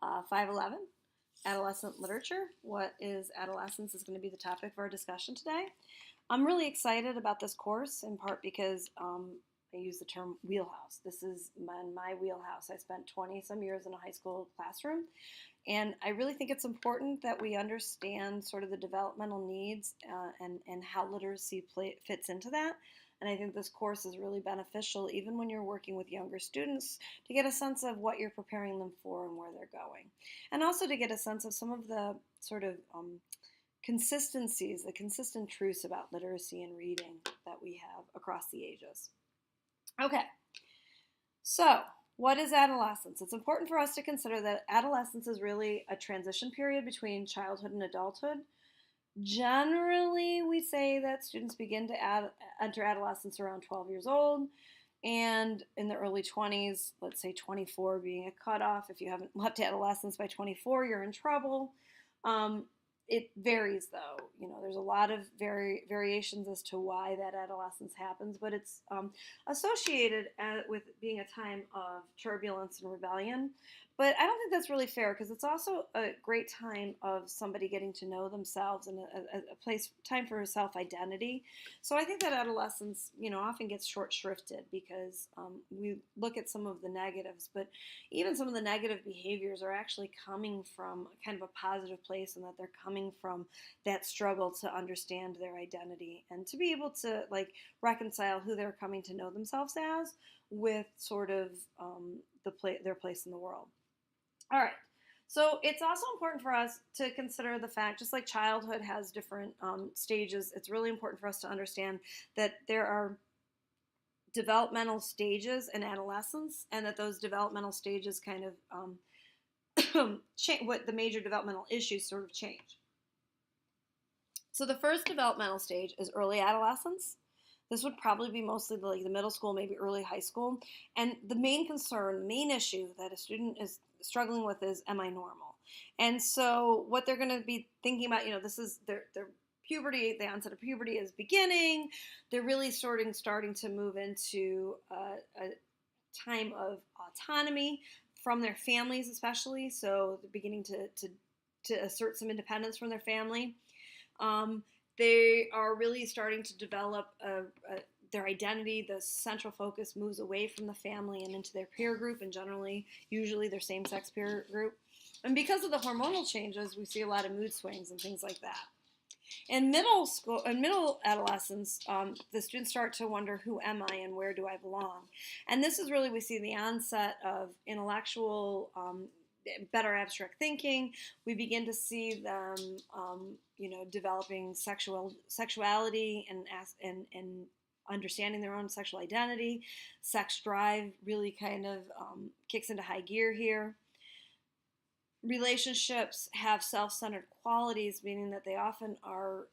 511, Adolescent Literature. What is adolescence is going to be the topic of our discussion today. I'm really excited about this course in part because I use the term wheelhouse. This is my wheelhouse. I spent 20 some years in a high school classroom, and I really think it's important that we understand sort of the developmental needs and how literacy fits into that. And I think this course is really beneficial even when you're working with younger students to get a sense of what you're preparing them for and where they're going. And also to get a sense of some of the sort of consistencies, the consistent truths about literacy and reading that we have across the ages. Okay, so what is adolescence? It's important for us to consider that adolescence is really a transition period between childhood and adulthood. Generally, we say that students begin to enter adolescence around 12 years old, and in the early 20s, let's say 24 being a cutoff. If you haven't left adolescence by 24, you're in trouble. It varies, though. There's a lot of variations as to why that adolescence happens, but it's associated with being a time of turbulence and rebellion. But I don't think that's really fair because it's also a great time of somebody getting to know themselves and a time for self-identity. So I think that adolescence, often gets short-shrifted because we look at some of the negatives, but even some of the negative behaviors are actually coming from kind of a positive place, and that they're coming from that struggle to understand their identity and to be able to reconcile who they're coming to know themselves as with sort of their place in the world. All right, so it's also important for us to consider the fact, just like childhood has different stages, it's really important for us to understand that there are developmental stages in adolescence, and that those developmental stages kind of what the major developmental issues sort of change. So the first developmental stage is early adolescence. This would probably be mostly the middle school, maybe early high school. And the main concern, main issue that a student is struggling with is, am I normal? And so what they're going to be thinking about, this is their puberty, the onset of puberty is beginning. They're really starting to move into a time of autonomy from their families, especially. So they're beginning to assert some independence from their family. They are really starting to develop their identity. The central focus moves away from the family and into their peer group, and usually their same-sex peer group. And because of the hormonal changes, we see a lot of mood swings and things like that. In middle adolescence, the students start to wonder, who am I and where do I belong? And this is really, we see the onset of intellectual better abstract thinking. We begin to see them, developing sexuality and understanding their own sexual identity. Sex drive really kind of kicks into high gear here. Relationships have self-centered qualities, meaning that they often are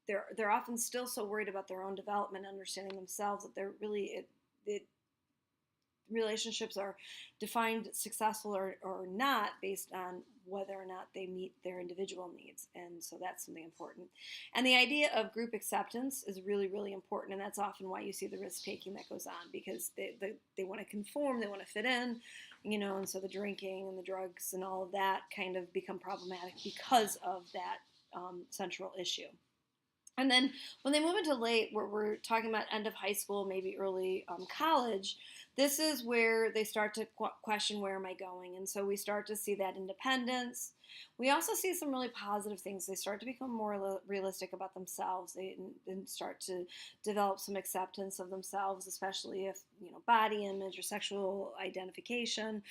they're often still so worried about their own development, understanding themselves, that they're really relationships are defined successful or not based on whether or not they meet their individual needs. And so that's something important. And the idea of group acceptance is really, really important. And that's often why you see the risk-taking that goes on, because they want to conform, they want to fit in, and so the drinking and the drugs and all of that kind of become problematic because of that central issue. And then when they move into late, where we're talking about end of high school, maybe early college, this is where they start to question, where am I going? And so we start to see that independence. We also see some really positive things. They start to become more realistic about themselves. They start to develop some acceptance of themselves, especially if, body image or sexual identification,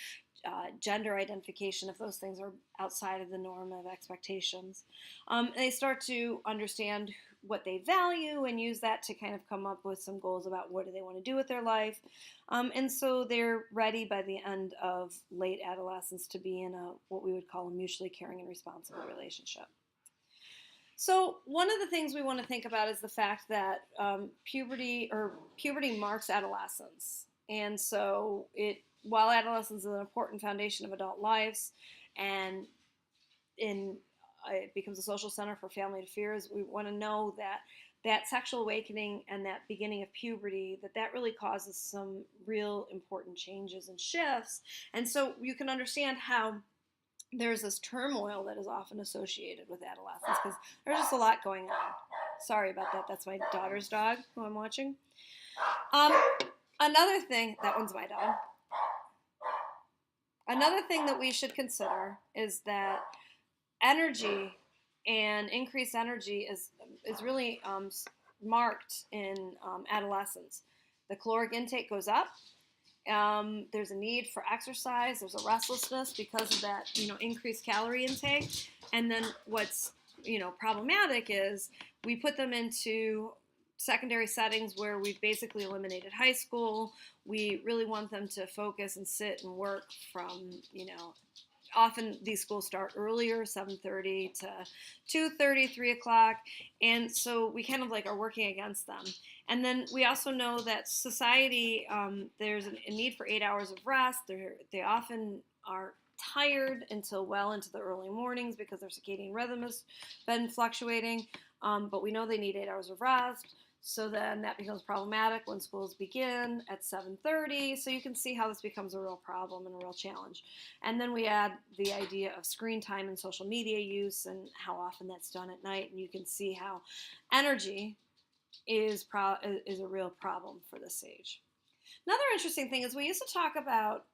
gender identification, if those things are outside of the norm of expectations. They start to understand what they value and use that to kind of come up with some goals about what do they want to do with their life. And so they're ready by the end of late adolescence to be in what we would call a mutually caring and responsible relationship. So one of the things we want to think about is the fact that puberty marks adolescence. And so while adolescence is an important foundation of adult lives, and it becomes a social center for family affairs, we want to know that that sexual awakening and that beginning of puberty, that really causes some real important changes and shifts. And so you can understand how there's this turmoil that is often associated with adolescence because there's just a lot going on. Sorry about that. That's my daughter's dog who I'm watching. Another thing, that one's my dog. Another thing that we should consider is that energy and increased energy is really marked in adolescence. The caloric intake goes up. There's a need for exercise. There's a restlessness because of that, increased calorie intake. And then what's, problematic is we put them into secondary settings where we've basically eliminated high school. We really want them to focus and sit and work from, often these schools start earlier, 7:30 to 2:30, 3 o'clock. And so we kind of are working against them. And then we also know that society, there's a need for 8 hours of rest. They often are tired until well into the early mornings because their circadian rhythm has been fluctuating. But we know they need 8 hours of rest. So then that becomes problematic when schools begin at 7:30. So you can see how this becomes a real problem and a real challenge. And then we add the idea of screen time and social media use and how often that's done at night. And you can see how energy is a real problem for this age. Another interesting thing is we used to talk about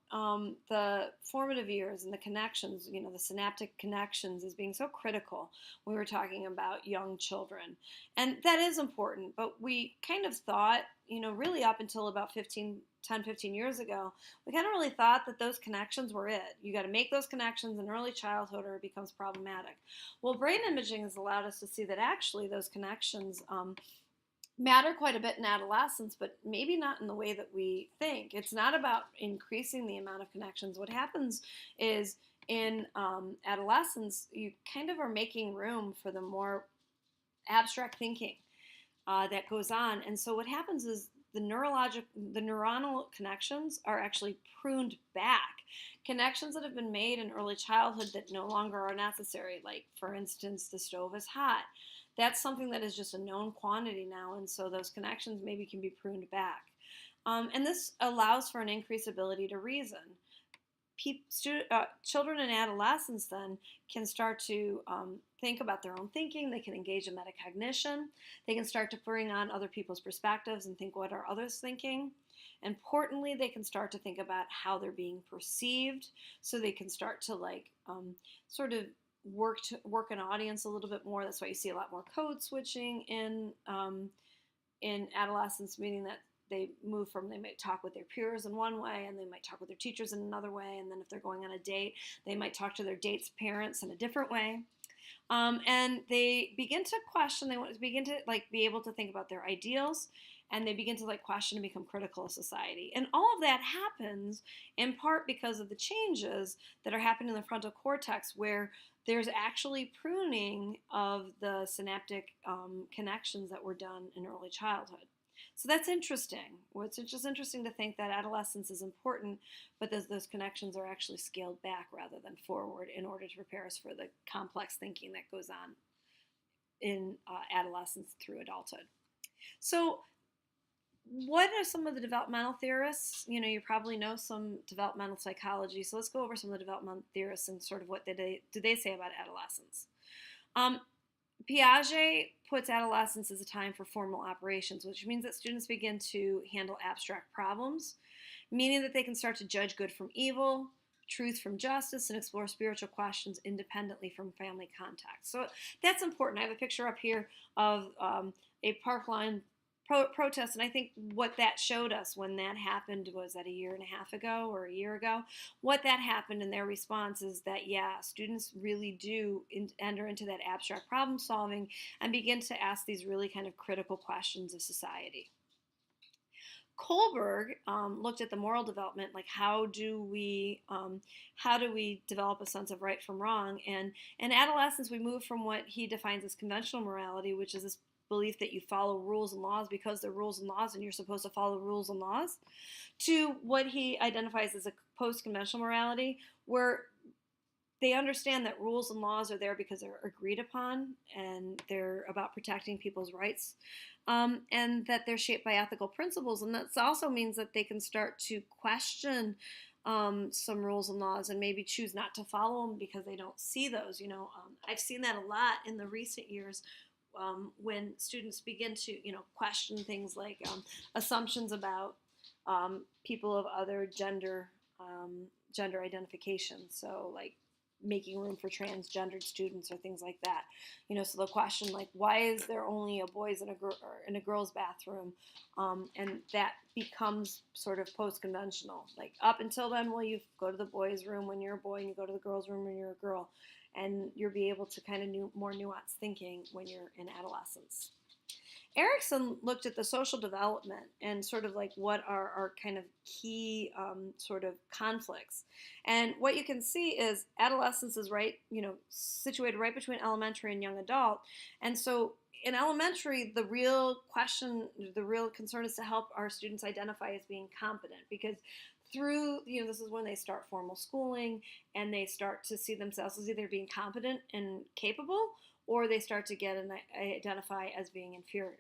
the formative years and the connections, the synaptic connections as being so critical when we were talking about young children. And that is important, but we kind of thought, really up until about 10, 15 years ago, we kind of really thought that those connections were it. You got to make those connections in early childhood or it becomes problematic. Well, brain imaging has allowed us to see that actually those connections matter quite a bit in adolescence, but maybe not in the way that we think. It's not about increasing the amount of connections. What happens is in adolescence, you kind of are making room for the more abstract thinking that goes on. And so what happens is the neuronal connections are actually pruned back. Connections that have been made in early childhood that no longer are necessary, like, for instance, the stove is hot. That's something that is just a known quantity now, and so those connections maybe can be pruned back. And this allows for an increased ability to reason. Children and adolescents then can start to think about their own thinking. They can engage in metacognition. They can start to bring on other people's perspectives and think, what are others thinking? Importantly, they can start to think about how they're being perceived, so they can start to sort of work an audience a little bit more. That's why you see a lot more code switching in adolescence, meaning that they might talk with their peers in one way, and they might talk with their teachers in another way, and then if they're going on a date, they might talk to their date's parents in a different way. And they begin to question, they want to begin to be able to think about their ideals, and they begin to question and become critical of society. And all of that happens in part because of the changes that are happening in the frontal cortex, where there's actually pruning of the synaptic connections that were done in early childhood. So that's interesting. It's just interesting to think that adolescence is important, but those connections are actually scaled back rather than forward in order to prepare us for the complex thinking that goes on in adolescence through adulthood. So what are some of the developmental theorists? You probably know some developmental psychology. So let's go over some of the developmental theorists and sort of what do they say about adolescence. Piaget puts adolescence as a time for formal operations, which means that students begin to handle abstract problems, meaning that they can start to judge good from evil, truth from justice, and explore spiritual questions independently from family context. So that's important. I have a picture up here of a Parkline protest, and I think what that showed us when that happened, was that a year and a half ago or a year ago, what that happened in their response is that, students really do enter into that abstract problem solving and begin to ask these really kind of critical questions of society. Kohlberg looked at the moral development, like how do we develop a sense of right from wrong, and in adolescence we move from what he defines as conventional morality, which is this belief that you follow rules and laws because they're rules and laws and you're supposed to follow rules and laws, to what he identifies as a post-conventional morality, where they understand that rules and laws are there because they're agreed upon and they're about protecting people's rights, and that they're shaped by ethical principles. And that also means that they can start to question some rules and laws and maybe choose not to follow them because they don't see those. I've seen that a lot in the recent years. When students begin to, question things like assumptions about people of other gender identification. So, like making room for transgendered students or things like that. So they'll question like, why is there only a boys in a girls' bathroom? And that becomes sort of post-conventional. Like up until then, well, you go to the boys' room when you're a boy, and you go to the girls' room when you're a girl, and you'll be able to kind of more nuanced thinking when you're in adolescence. Erickson looked at the social development and sort of like what are our kind of key sort of conflicts. And what you can see is adolescence is situated right between elementary and young adult. And so in elementary, the real concern is to help our students identify as being competent, because through, this is when they start formal schooling and they start to see themselves as either being competent and capable, or they start to get and identify as being inferior.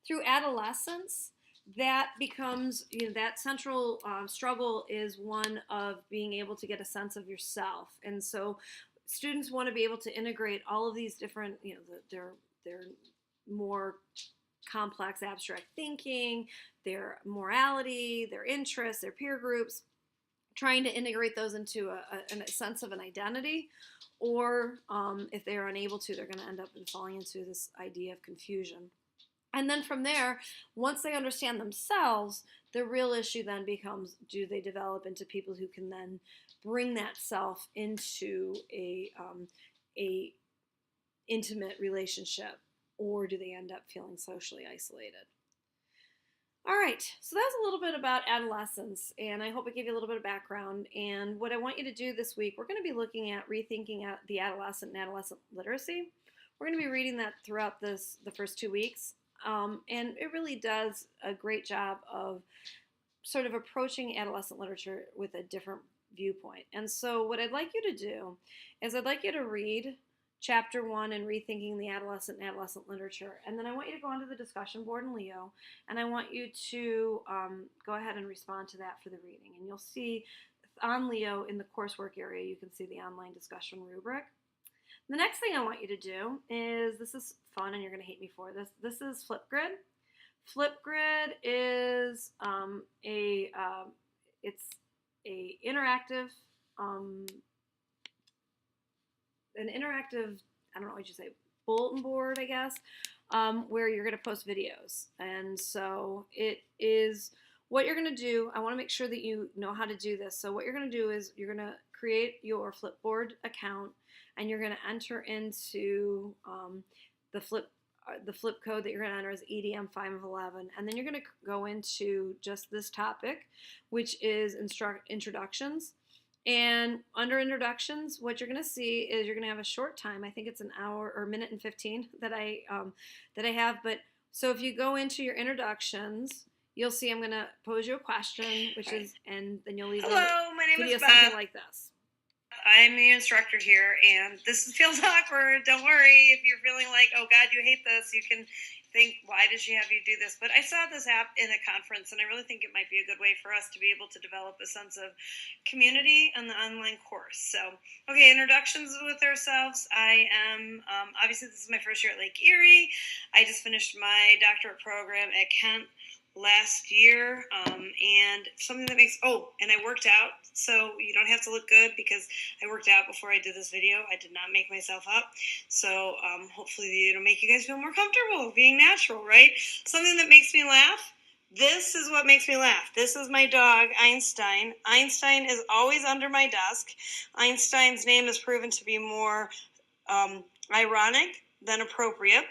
Through adolescence, that becomes, that central struggle is one of being able to get a sense of yourself. And so students want to be able to integrate all of these different, their more complex abstract thinking, their morality, their interests, their peer groups, trying to integrate those into a sense of an identity. Or if they're unable to, they're going to end up falling into this idea of confusion. And then from there, once they understand themselves, the real issue then becomes, do they develop into people who can then bring that self into a intimate relationship, or do they end up feeling socially isolated? All right, so that's a little bit about adolescence, and I hope it gave you a little bit of background. And what I want you to do this week, we're going to be looking at rethinking the adolescent and adolescent literacy. We're going to be reading that throughout the first 2 weeks, and it really does a great job of sort of approaching adolescent literature with a different viewpoint. And so what I'd like you to do is I'd like you to read Chapter 1 in Rethinking the Adolescent and Adolescent Literature. And then I want you to go onto the discussion board in Leo, and I want you to go ahead and respond to that for the reading. And you'll see on Leo in the coursework area, you can see the online discussion rubric. The next thing I want you to do is, this is fun and you're going to hate me for this. This is Flipgrid. Flipgrid is it's a interactive I don't know what you say, bulletin board, I guess, where you're going to post videos. And so it is what you're going to do. I want to make sure that you know how to do this. So what you're going to do is you're going to create your Flipboard account, and you're going to enter into the flip code that you're going to enter is EDM 5 of 11. And then you're going to go into just this topic, which is introductions. And under introductions, what you're going to see is you're going to have a short time. I think it's an hour or minute and 15 that I have. But so if you go into your introductions, you'll see I'm going to pose you a question, which is, and then you'll leave Hello, my name is Beth. Something like this. I'm the instructor here, and this feels awkward. Don't worry if you're feeling like, oh God, you hate this. You can think, why did she have you do this? But I saw this app in a conference, and I really think it might be a good way for us to be able to develop a sense of community on the online course. So, okay, introductions with ourselves. I am, obviously this is my first year at Lake Erie. I just finished my doctorate program at Kent last year, and something that makes, and I worked out, so you don't have to look good because I worked out before I did this video. I did not make myself up, so hopefully it'll make you guys feel more comfortable being natural, right? Something that makes me laugh. This is what makes me laugh. This is my dog, Einstein. Einstein is always under my desk. Einstein's name is proven to be more ironic than appropriate.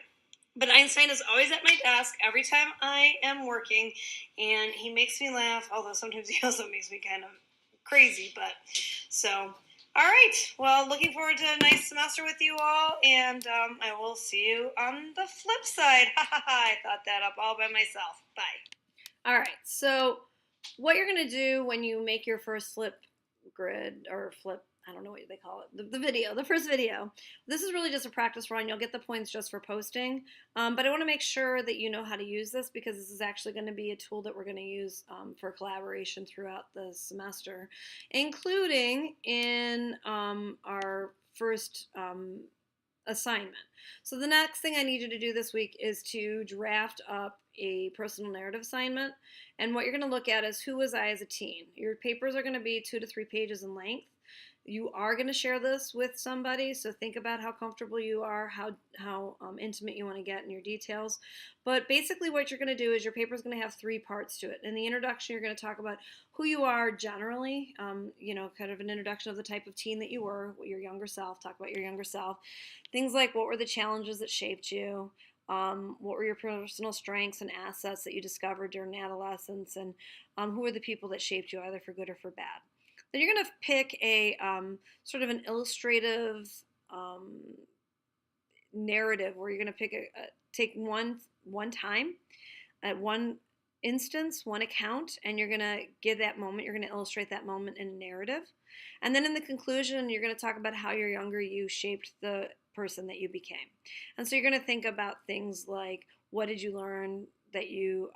But Einstein is always at my desk every time I am working, and he makes me laugh, although sometimes he also makes me kind of crazy. But so, all right. Well, looking forward to a nice semester with you all, and I will see you on the flip side. I thought that up all by myself. Bye. All right. So what you're going to do when you make your first flip grid or flip. I don't know what they call it. The video, the first video. This is really just a practice run. You'll get the points just for posting. But I want to make sure that you know how to use this because this is actually going to be a tool that we're going to use for collaboration throughout the semester, including in our first assignment. So the next thing I need you to do this week is to draft up a personal narrative assignment. And what you're going to look at is who was I as a teen. Your papers are going to be 2 to 3 pages in length. You are going to share this with somebody, so think about how comfortable you are, how intimate you want to get in your details. But basically what you're going to do is your paper is going to have 3 parts to it. In the introduction, you're going to talk about who you are generally, kind of an introduction of the type of teen that you were, your younger self, talk about your younger self. Things like what were the challenges that shaped you, what were your personal strengths and assets that you discovered during adolescence, and who were the people that shaped you either for good or for bad. Then you're going to pick a sort of an illustrative narrative where you're going to take one time at one instance, one account, and you're going to give that moment, you're going to illustrate that moment in a narrative. And then in the conclusion, you're going to talk about how your younger you shaped the person that you became. And so you're going to think about things like, what did you learn that you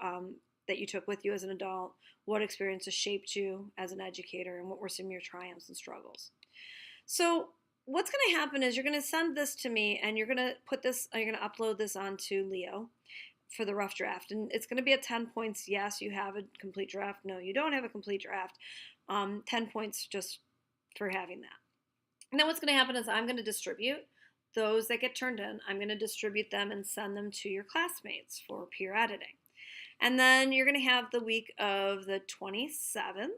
took with you as an adult? What experiences shaped you as an educator, and what were some of your triumphs and struggles? So what's going to happen is you're going to send this to me, and you're going to upload this onto Leo for the rough draft, and it's going to be at 10 points. Yes, you have a complete draft. No, you don't have a complete draft. 10 points just for having that. And then what's going to happen is I'm going to distribute those that get turned in. I'm going to distribute them and send them to your classmates for peer editing. And then you're going to have the week of the 27th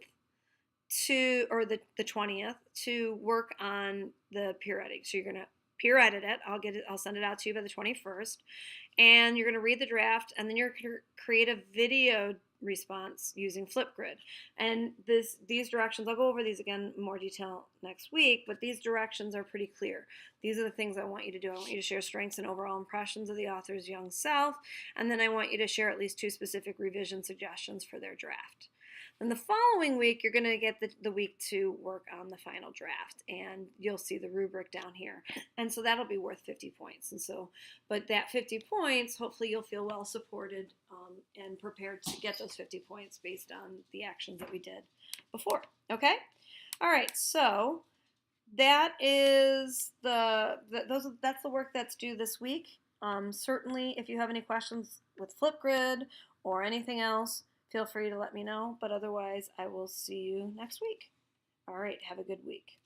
or the 20th to work on the peer editing. So you're going to peer edit it. I'll send it out to you by the 21st. And you're going to read the draft, and then you're going to create a video response using Flipgrid. And these directions, I'll go over these again in more detail next week, but these directions are pretty clear. These are the things I want you to do. I want you to share strengths and overall impressions of the author's young self, and then I want you to share at least 2 specific revision suggestions for their draft. Then the following week, you're going to get the week to work on the final draft, and you'll see the rubric down here. And so that'll be worth 50 points. But that 50 points, hopefully you'll feel well supported and prepared to get those 50 points based on the actions that we did before. Okay? All right, so that is that's the work that's due this week. Certainly, if you have any questions with Flipgrid or anything else, feel free to let me know, but otherwise I will see you next week. All right, have a good week.